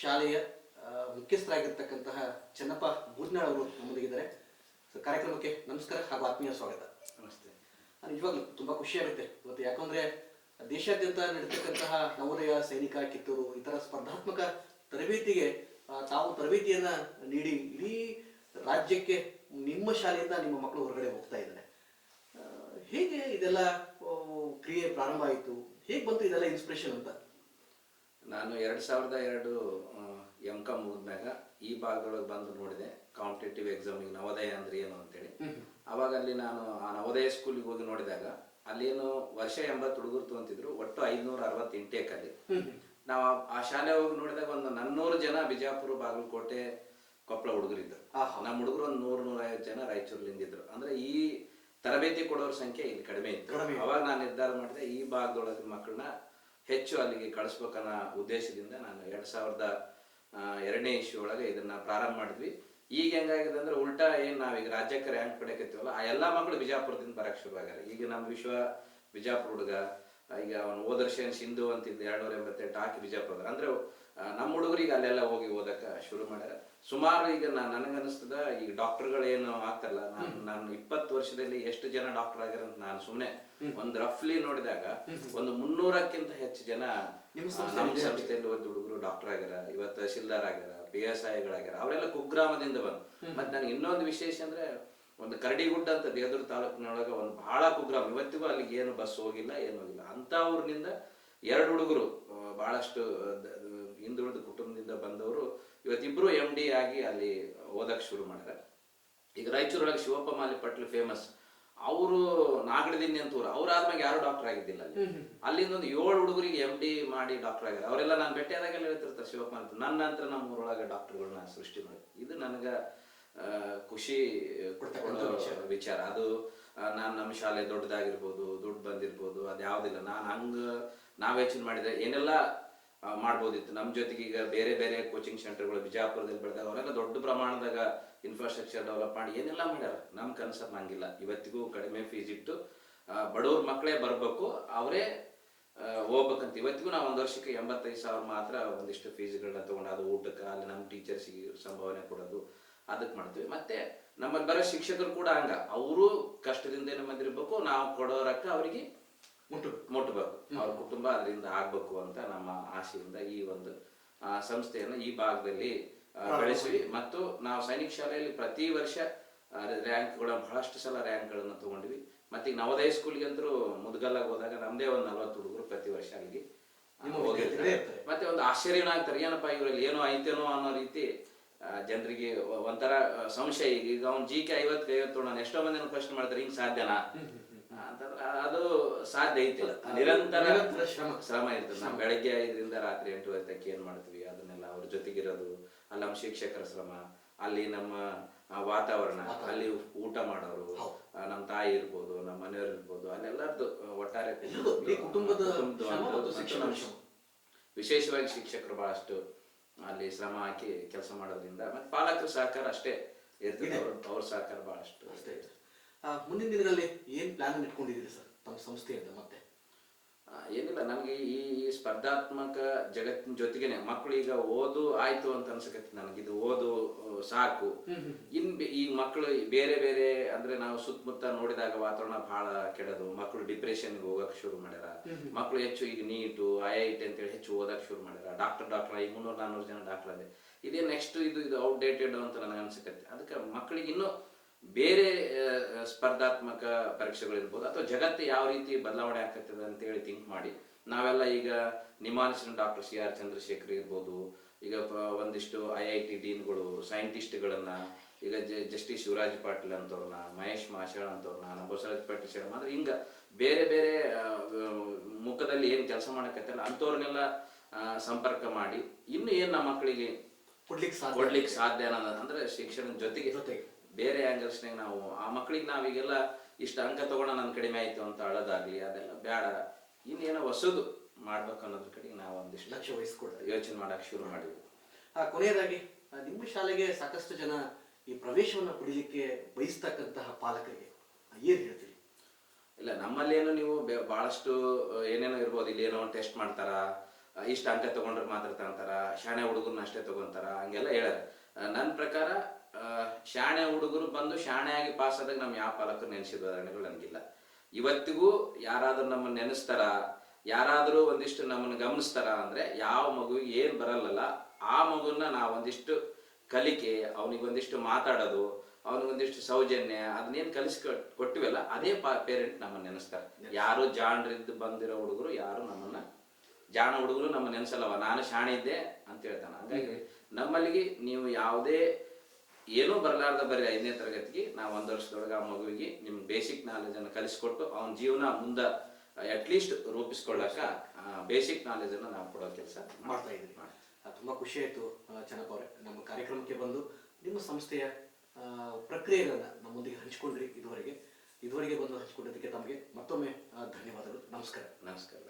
ಶಾಲೆಯ ಮುಖ್ಯಸ್ಥರಾಗಿರ್ತಕ್ಕಂತಹ ಚೆನ್ನಪ್ಪ ಬೂದ್ನಾಳ್ ಅವರು ನಮ್ಮೊಂದಿಗಿದ್ದಾರೆ. ಸೊ ಕಾರ್ಯಕ್ರಮಕ್ಕೆ ನಮಸ್ಕಾರ ಹಾಗೂ ಆತ್ಮೀಯ ಸ್ವಾಗತ. ನಮಸ್ತೆ. ನಿಜವಾಗ್ಲೂ ತುಂಬ ಖುಷಿಯಾಗುತ್ತೆ ಇವತ್ತು, ಯಾಕಂದರೆ ದೇಶಾದ್ಯಂತ ನಡೀತಕ್ಕಂತಹ ನವೋದಯ, ಸೈನಿಕ, ಕಿತ್ತೂರು ಇತರ ಸ್ಪರ್ಧಾತ್ಮಕ ತರಬೇತಿಗೆ ತಾವು ತರಬೇತಿಯನ್ನು ನೀಡಿ ಇಡೀ ರಾಜ್ಯಕ್ಕೆ ನಿಮ್ಮ ಶಾಲೆಯಿಂದ ನಿಮ್ಮ ಮಕ್ಕಳು ಹೊರಗಡೆ ಹೋಗ್ತಾ ಇದ್ದಾರೆ. ಹೇಗೆ ಇದೆಲ್ಲ ಕ್ರಿಯೆ ಪ್ರಾರಂಭ ಆಯಿತು, ಹೇಗೆ ಬಂತು ಇದೆಲ್ಲ ಇನ್ಸ್ಪಿರೇಷನ್ ಅಂತ? ನಾನು 2002 M.Com ಮುಗಿದ್ಮ್ಯಾಗ ಈ ಭಾಗದೊಳಗೆ ಬಂದು ನೋಡಿದೆ ಕಾಂಪಿಟೇಟಿವ್ ಎಕ್ಸಾಮಿಗೆ ನವೋದಯ ಅಂದ್ರೆ ಏನು ಅಂತೇಳಿ. ಅವಾಗ ಅಲ್ಲಿ ನಾನು ಆ ನವೋದಯ ಸ್ಕೂಲಿಗೆ ಹೋಗಿ ನೋಡಿದಾಗ ಅಲ್ಲೇನು ವರ್ಷ 80 ಹುಡುಗರು ತಗೊಂತಿದ್ರು, ಒಟ್ಟು 560 ಇಂಟೇಕ್ ಅಲ್ಲಿ. ನಾವು ಆ ಶಾಲೆ ಹೋಗಿ ನೋಡಿದಾಗ ಒಂದು 400 ಜನ ಬಿಜಾಪುರ, ಬಾಗಲಕೋಟೆ, ಕೊಪ್ಪಳ ಹುಡುಗರಿದ್ರು. ನಮ್ಮ ಹುಡುಗರು ಒಂದು 100-150 ಜನ ರಾಯಚೂರ್ಲಿಂದಿದ್ರು. ಅಂದ್ರೆ ಈ ತರಬೇತಿ ಕೊಡೋರ ಸಂಖ್ಯೆ ಇಲ್ಲಿ ಕಡಿಮೆ ಇತ್ತು. ಅವಾಗ ನಾನು ನಿರ್ಧಾರ ಮಾಡಿದೆ ಈ ಭಾಗದೊಳಗೆ ಮಕ್ಕಳನ್ನ ಹೆಚ್ಚು ಅಲ್ಲಿಗೆ ಕಳಿಸ್ಬೇಕನ್ನೋ ಉದ್ದೇಶದಿಂದ ನಾನು 2002ನೇ ಇಶ್ಯೂ ಒಳಗೆ ಇದನ್ನ ಪ್ರಾರಂಭ ಮಾಡಿದ್ವಿ. ಈಗ ಹೆಂಗಾಗಿದೆ ಅಂದ್ರೆ ಉಲ್ಟಾ ಏನ್ ನಾವೀಗ ರಾಜ್ಯಕ್ಕೆ ರ್ಯಾಂಕ್ ಪಡೆಯಕತ್ತೀವಲ್ಲ, ಆ ಎಲ್ಲಾ ಮಕ್ಕಳು ಬಿಜಾಪುರದಿಂದ ಬರಕ್ ಶುರು ಆಗ್ಯಾರ. ಈಗ ನಮ್ಮ ವಿಶ್ವ ಬಿಜಾಪುರ ಹುಡುಗ, ಈಗ ಅವನು ಹೋದ ವರ್ಷ ಸಿಂಧು ಅಂತಿದ್ದು 288 ಹಾಕಿ ಬಿಜಾಪುರ. ಅಂದ್ರೆ ನಮ್ಮ ಹುಡುಗರಿಗೆ ಅಲ್ಲೆಲ್ಲ ಹೋಗಿ ಓದಕ್ಕ ಶುರು ಮಾಡ್ಯಾರ. ಸುಮಾರು ಈಗ ನನಗನ್ನಿಸ್ತದ ಈಗ ಡಾಕ್ಟರ್ಗಳೇನು ಆಗ್ತಾರಲ್ಲ, ನಾನು 20 ವರ್ಷದಲ್ಲಿ ಎಷ್ಟು ಜನ ಡಾಕ್ಟರ್ ಆಗ್ಯಾರ ಅಂತ ನಾನು ಸುಮ್ಮನೆ ಒಂದು ರಫ್ಲಿ ನೋಡಿದಾಗ ಒಂದು 300ಕ್ಕಿಂತ ಹೆಚ್ಚು ಜನ ನಮ್ಮ ಸಂಸ್ಥೆಯಲ್ಲಿ ಓದಿ ಹುಡುಗರು ಡಾಕ್ಟರ್ ಆಗ್ಯಾರ. ಇವತ್ತು ತಹಶೀಲ್ದಾರ್ ಆಗ್ಯಾರ, PSIಗಳಾಗ್ಯಾರ. ಅವರೆಲ್ಲ ಕುಗ್ರಾಮದಿಂದ ಬಂದು. ಮತ್ತೆ ನನಗೆ ಇನ್ನೊಂದು ವಿಶೇಷ ಅಂದ್ರೆ, ಒಂದು ಕರಡಿಗುಡ್ಡ ಅಂತ ದೇವದುರ್ಗ ತಾಲೂಕಿನೊಳಗೆ ಒಂದು ಬಹಳ ಕುಗ್ರಾಮ, ಇವತ್ತಿಗೂ ಅಲ್ಲಿಗೆ ಏನು ಬಸ್ ಹೋಗಿಲ್ಲ, ಏನು ಹೋಗಿಲ್ಲ. ಅಂತ ಊರಿನಿಂದ 2 ಹುಡುಗರು ಬಹಳಷ್ಟು ಹಿಂದುಳಿದ ಕುಟುಂಬದಿಂದ ಬಂದವರು ಇವತ್ತಿಬ್ರು MD ಆಗಿ ಅಲ್ಲಿ ಓದಕ್ ಶುರು ಮಾಡ್ಯಾರ. ಈಗ ರಾಯಚೂರೊಳಗೆ ಶಿವಪ್ಪ ಮಾಲಿ ಪಟ್ಲು ಫೇಮಸ್, ಅವರು ನಾಗಡದಿನ್ನಿ ಅಂತ ಊರು. ಅವ್ರು ಆದ್ಮೇಲೆ ಯಾರು ಡಾಕ್ಟರ್ ಆಗಿದ್ದಿಲ್ಲ ಅಲ್ಲಿ. ಅಲ್ಲಿಂದ ಒಂದು 7 ಹುಡುಗರಿಗೆ MD ಮಾಡಿ ಡಾಕ್ಟರ್ ಆಗ್ಯಾರ. ಅವರೆಲ್ಲ ನಾನು ಭೇಟಿಯಾದಾಗೆಲ್ಲ ಹೇಳ್ತಿರ್ತಾರೆ ಶಿವಪ್ಪ ಅಂತ. ನನ್ನ ನಂತರ ನಮ್ಮ ಊರೊಳಗೆ ಡಾಕ್ಟರ್ಗಳನ್ನ ಸೃಷ್ಟಿ ಮಾಡಿ. ಇದು ನನಗ ಖುಷಿ ವಿಚಾರ. ಅದು ನಾನು ನಮ್ಮ ಶಾಲೆ ದೊಡ್ಡದಾಗಿರ್ಬೋದು, ದುಡ್ಡು ಬಂದಿರ್ಬೋದು, ಅದು ಯಾವ್ದಿಲ್ಲ. ನಾವ್ ಯೋಚನೆ ಮಾಡಿದ್ರೆ ಏನೆಲ್ಲ ಮಾಡ್ಬೋದಿತ್ತು. ನಮ್ಮ ಜೊತೆಗೆ ಈಗ ಬೇರೆ ಬೇರೆ ಕೋಚಿಂಗ್ ಸೆಂಟರ್ಗಳು ಬಿಜಾಪುರದಲ್ಲಿ ಬೆಳೆದಾಗ ಅವರೆಲ್ಲ ದೊಡ್ಡ ಪ್ರಮಾಣದಾಗ ಇನ್ಫ್ರಾಸ್ಟ್ರಕ್ಚರ್ ಡೆವಲಪ್ ಮಾಡಿ ಏನೆಲ್ಲ ಮಾಡ್ಯಾರ. ನಮ್ಮ ಕನಸರ್ ನಂಗಿಲ್ಲ. ಇವತ್ತಿಗೂ ಕಡಿಮೆ ಫೀಸ್ ಇಟ್ಟು ಬಡವ್ರ ಮಕ್ಕಳೇ ಬರ್ಬೇಕು, ಅವರೇ ಹೋಗ್ಬೇಕಂತ. ಇವತ್ತಿಗೂ ನಾವು 1 ವರ್ಷಕ್ಕೆ 85,000 ಮಾತ್ರ ಒಂದಿಷ್ಟು ಫೀಸ್ಗಳನ್ನ ತಗೊಂಡು ಅದು ಊಟಕ್ಕೆ, ಅಲ್ಲಿ ನಮ್ಮ ಟೀಚರ್ಸಿಗೆ ಸಂಭಾವನೆ ಕೊಡೋದು, ಅದಕ್ಕೆ ಮಾಡ್ತೀವಿ. ಮತ್ತೆ ನಮ್ಮಲ್ಲಿ ಬರೋ ಶಿಕ್ಷಕರು ಕೂಡ ಹಂಗ, ಅವರು ಕಷ್ಟದಿಂದ ಬಂದಿರ್ಬೇಕು, ನಾವು ಕೊಡೋ ರೊಕ್ಕ ಅವರಿಗೆ ಮುಟ್ಟಬೇಕು, ಅವ್ರ ಕುಟುಂಬ ಅದರಿಂದ ಆಗ್ಬೇಕು ಅಂತ ನಮ್ಮ ಆಸೆಯಿಂದ ಈ ಒಂದು ಸಂಸ್ಥೆಯನ್ನು ಈ ಭಾಗದಲ್ಲಿ ಬೆಳೆಸಿವಿ. ಮತ್ತು ನಾವು ಸೈನಿಕ ಶಾಲೆಯಲ್ಲಿ ಪ್ರತಿ ವರ್ಷ ರ್ಯಾಂಕ್ಗಳ ಬಹಳಷ್ಟು ಸಲ ರ್ಯಾಂಕ್ಗಳನ್ನು ತಗೊಂಡ್ವಿ. ಮತ್ತೆ ಈಗ ನವೋದಯ ಸ್ಕೂಲ್ಗೆ ಅಂತೂ ಮುದ್ಗಲ್ಲಾಗ ಹೋದಾಗ ನಮ್ದೇ ಒಂದು 40 ಹುಡುಗರು ಪ್ರತಿ ವರ್ಷ ಅಲ್ಲಿಗೆ ಹೋಗಿರ್ತಾರೆ. ಮತ್ತೆ ಒಂದು ಆಶ್ಚರ್ಯನ ಆಗ್ತಾರೆ, ಏನಪ್ಪ ಇವರಲ್ಲಿ ಏನೋ ಐತೇನೋ ಅನ್ನೋ ರೀತಿ ಜನರಿಗೆ ಒಂಥರ ಸಂಶಯ. ಈಗ ಅವ್ನು GK 50 ನಾನು ಎಷ್ಟೋ ಮಂದಿ ಪ್ರಶ್ನೆ ಮಾಡ್ತಾರೆ, ಹಿಂಗ್ ಸಾಧ್ಯನಾ ಅಂತಂದ್ರೆ ಅದು ಸಾಧ್ಯ ಐತಿಲ್ಲ. ನಿರಂತರ ಶ್ರಮ ಇರ್ತದೆ. ನಾವು ಬೆಳಗ್ಗೆ 5ರಿಂದ ರಾತ್ರಿ 8 ತನಕ ಏನ್ ಮಾಡ್ತೀವಿ ಅದನ್ನೆಲ್ಲ ಅವ್ರ ಜೊತೆಗಿರೋದು, ಅಲ್ಲಿ ನಮ್ಮ ಶಿಕ್ಷಕರ ಶ್ರಮ, ಅಲ್ಲಿ ನಮ್ಮ ವಾತಾವರಣ, ಅಲ್ಲಿ ಊಟ ಮಾಡೋರು, ನಮ್ಮ ತಾಯಿ ಇರ್ಬೋದು, ನಮ್ಮ ಮನೆಯವ್ರು ಇರ್ಬೋದು, ಅಲ್ಲೆಲ್ಲರದ್ದು ಒಟ್ಟಾರೆ ವಿಶೇಷವಾಗಿ ಶಿಕ್ಷಕರು ಬಹಳಷ್ಟು ಅಲ್ಲಿ ಶ್ರಮ ಹಾಕಿ ಕೆಲಸ ಮಾಡೋದ್ರಿಂದ ಮತ್ತೆ ಪಾಲಕರ ಸಹಕಾರ ಅಷ್ಟೇ ಇರ್ತದೆ. ಅವ್ರ ಸಹಕಾರ ಬಹಳಷ್ಟು ಅಷ್ಟೇ ಇದೆ. ಮುಂದಿನ ದಿನಗಳಲ್ಲಿ ಏನ್ ಪ್ಲಾನ್ ಇಟ್ಕೊಂಡಿದ್ದೀರಿ ಸರ್ ತಮ್ಮ ಸಂಸ್ಥೆಯಿಂದ? ಮತ್ತೆ ಏನಿಲ್ಲ, ನನಗೆ ಈ ಸ್ಪರ್ಧಾತ್ಮಕ ಜಗತ್ತಿನ ಜೊತೆಗೇನೆ ಮಕ್ಕಳು ಈಗ ಓದು ಆಯ್ತು ಅಂತ ಅನ್ಸಕತ್ತೆ. ನನಗಿದು ಓದು ಸಾಕು. ಈ ಮಕ್ಕಳು ಬೇರೆ ಬೇರೆ ಅಂದ್ರೆ ನಾವು ಸುತ್ತಮುತ್ತ ನೋಡಿದಾಗ ವಾತಾವರಣ ಬಹಳ ಕೆಡದು, ಮಕ್ಕಳು ಡಿಪ್ರೆಷನ್ಗೆ ಹೋಗಕ್ ಶುರು ಮಾಡ್ಯಾರ. ಮಕ್ಕಳು ಹೆಚ್ಚು ಈಗ ನೀಟು, IIT ಅಂತೇಳಿ ಹೆಚ್ಚು ಓದಕ್ ಶುರು ಮಾಡ್ಯಾರ. ಡಾಕ್ಟರ್ ಈಗ 300-400 ಜನ ಡಾಕ್ಟರ್ ಅದೇ. ಇದೇ ನೆಕ್ಸ್ಟ್ ಇದು ಔಟ್ಡೇಟೆಡ್ ಅಂತ ನನಗೆ ಅನ್ಸಕತ್ತೆ. ಅದಕ್ಕೆ ಮಕ್ಕಳಿಗೆ ಇನ್ನೂ ಬೇರೆ ಸ್ಪರ್ಧಾತ್ಮಕ ಪರೀಕ್ಷೆಗಳಿರ್ಬೋದು, ಅಥವಾ ಜಗತ್ತು ಯಾವ ರೀತಿ ಬದಲಾವಣೆ ಆಗ್ತದೆ ಅಂತೇಳಿ ಥಿಂಕ್ ಮಾಡಿ ನಾವೆಲ್ಲ ಈಗ ನಿಮಾನ್ಸಿನ ಡಾಕ್ಟರ್ CR ಚಂದ್ರಶೇಖರ್ ಇರ್ಬೋದು, ಈಗ ಒಂದಿಷ್ಟು IIT ಡೀನ್ಗಳು, ಸೈಂಟಿಸ್ಟ್ಗಳನ್ನ, ಈಗ ಜಸ್ಟಿಸ್ ಶಿವರಾಜ್ ಪಾಟೀಲ್ ಅಂತವ್ರನ್ನ, ಮಹೇಶ್ ಮಾಷಾಳ್ ಅಂತವ್ರನ್ನ, ಬಸವರಾಜ್ ಪಾಟೀಲ್ ಶರ್ಮ ಅಂದ್ರೆ ಹಿಂಗ ಬೇರೆ ಬೇರೆ ಮುಖದಲ್ಲಿ ಏನ್ ಕೆಲಸ ಮಾಡಕತ್ತಲ್ಲ ಅಂಥವ್ರನ್ನೆಲ್ಲ ಸಂಪರ್ಕ ಮಾಡಿ ಇನ್ನು ಏನ್ ನಮ್ಮ ಮಕ್ಕಳಿಗೆ ಕೊಡ್ಲಿಕ್ಕೆ ಸಾಧ್ಯ ಅನ್ನೋದು ಅಂದ್ರೆ ಶಿಕ್ಷಣದ ಜೊತೆಗೆ ಬೇರೆ ಆಂಗಲ್ಸ್ನಾಗ ನಾವು ಆ ಮಕ್ಕಳಿಗೆ ನಾವೀಗೆಲ್ಲ ಇಷ್ಟು ಅಂಕ ತಗೊಂಡ ನನ್ ಕಡಿಮೆ ಆಯ್ತು ಅಂತ ಅಳೋದಾಗ್ಲಿ ಅದೆಲ್ಲ ಬೇಡ, ಇನ್ನೇನೋ ಹೊಸದು ಮಾಡ್ಬೇಕು ಅನ್ನೋದ್ರ ಕಡೆಗೆ ನಾವು ಒಂದಿಷ್ಟು ಲಕ್ಷ್ಯ ವಹಿಸ್ಕೊಳ್ತೀವಿ, ಯೋಚನೆ ಮಾಡಕ್ ಶುರು ಮಾಡಿದ್ವಿ. ಕೊನೆಯದಾಗಿ ನಿಮ್ಮ ಶಾಲೆಗೆ ಸಾಕಷ್ಟು ಜನ ಈ ಪ್ರವೇಶವನ್ನು ಪಡಿಲಿಕ್ಕೆ ಬಯಸ್ತಕ್ಕಂತಹ ಪಾಲಕರಿಗೆ ಏನ್ ಹೇಳ್ತೀರಿ? ಇಲ್ಲ, ನಮ್ಮಲ್ಲೇನು ನೀವು ಬಹಳಷ್ಟು ಏನೇನೋ ಇರ್ಬೋದು, ಇಲ್ಲಿ ಏನೋ ಟೆಸ್ಟ್ ಮಾಡ್ತಾರ, ಇಷ್ಟು ಅಂಕ ತಗೊಂಡ್ರೆ ಮಾತ್ರ ತಗೊಂತಾರ, ಶಾಣೆ ಹುಡುಗರನ್ನ ಅಷ್ಟೇ ತಗೊಂತಾರ, ಹಂಗೆಲ್ಲ ಹೇಳ್ಯಾರ. ನನ್ನ ಪ್ರಕಾರ ಶಾಣೆ ಹುಡುಗರು ಬಂದು ಶಾಣೆಯಾಗಿ ಪಾಸ್ ಆದಾಗ ನಮ್ಮ ಯಾವ ಪಾಲಕರು ನೆನೆಸಿದ ಉದಾಹರಣೆಗಳು ನನಗಿಲ್ಲ. ಇವತ್ತಿಗೂ ಯಾರಾದ್ರೂ ನಮ್ಮನ್ನು ನೆನೆಸ್ತಾರ, ಯಾರಾದರೂ ಒಂದಿಷ್ಟು ನಮ್ಮನ್ನು ಗಮನಿಸ್ತಾರ ಅಂದರೆ ಯಾವ ಮಗುವಿಗೆ ಏನು ಬರಲ್ಲಲ್ಲ ಆ ಮಗುನ ನಾವು ಒಂದಿಷ್ಟು ಕಲಿಕೆ, ಅವನಿಗೊಂದಿಷ್ಟು ಮಾತಾಡೋದು, ಅವನಿಗೊಂದಿಷ್ಟು ಸೌಜನ್ಯ, ಅದನ್ನೇನು ಕೊಟ್ಟಿವಲ್ಲ ಅದೇ ಪೇರೆಂಟ್ ನಮ್ಮನ್ನು ನೆನೆಸ್ತಾರೆ. ಯಾರು ಜಾಣರಿದ್ದು ಬಂದಿರೋ ಹುಡುಗರು ಯಾರು ನಮ್ಮನ್ನ ಜಾಣ ಹುಡುಗರು ನಮ್ಮ ನೆನೆಸಲ್ಲವ, ನಾನು ಶಾಣೆ ಇದ್ದೆ ಅಂತ ಹೇಳ್ತಾನೆ. ಹಂಗಾಗಿ ನಮ್ಮಲ್ಲಿಗೆ ನೀವು ಯಾವುದೇ ಏನೂ ಬರಲಾರ್ದ ಬರೀ 5ನೇ ತರಗತಿಗೆ ನಾವು 1 ವರ್ಷದೊಳಗೆ ಆ ಮಗುವಿಗೆ ನಿಮ್ಮ ಬೇಸಿಕ್ ನಾಲೆಜನ್ನು ಕಲಿಸ್ಕೊಟ್ಟು ಅವನ ಜೀವನ ಮುಂದೆ ಅಟ್ಲೀಸ್ಟ್ ರೂಪಿಸ್ಕೊಳ್ಳಾಕ ಬೇಸಿಕ್ ನಾಲೆಜನ್ನು ನಾವು ಕೊಡೋ ಕೆಲಸ ಮಾಡ್ತಾ ಇದ್ರಿ. ತುಂಬ ಖುಷಿ ಆಯಿತು ಚೆನ್ನಪ್ಪ ಅವರೇ, ನಮ್ಮ ಕಾರ್ಯಕ್ರಮಕ್ಕೆ ಬಂದು ನಿಮ್ಮ ಸಂಸ್ಥೆಯ ಪ್ರಕ್ರಿಯೆಗಳನ್ನ ನಮ್ಮೊಂದಿಗೆ ಹಂಚಿಕೊಂಡ್ರಿ. ಇದುವರೆಗೆ ಬಂದು ಹಂಚಿಕೊಂಡಿದ್ದಕ್ಕೆ ತಮಗೆ ಮತ್ತೊಮ್ಮೆ ಧನ್ಯವಾದಗಳು. ನಮಸ್ಕಾರ. ನಮಸ್ಕಾರ.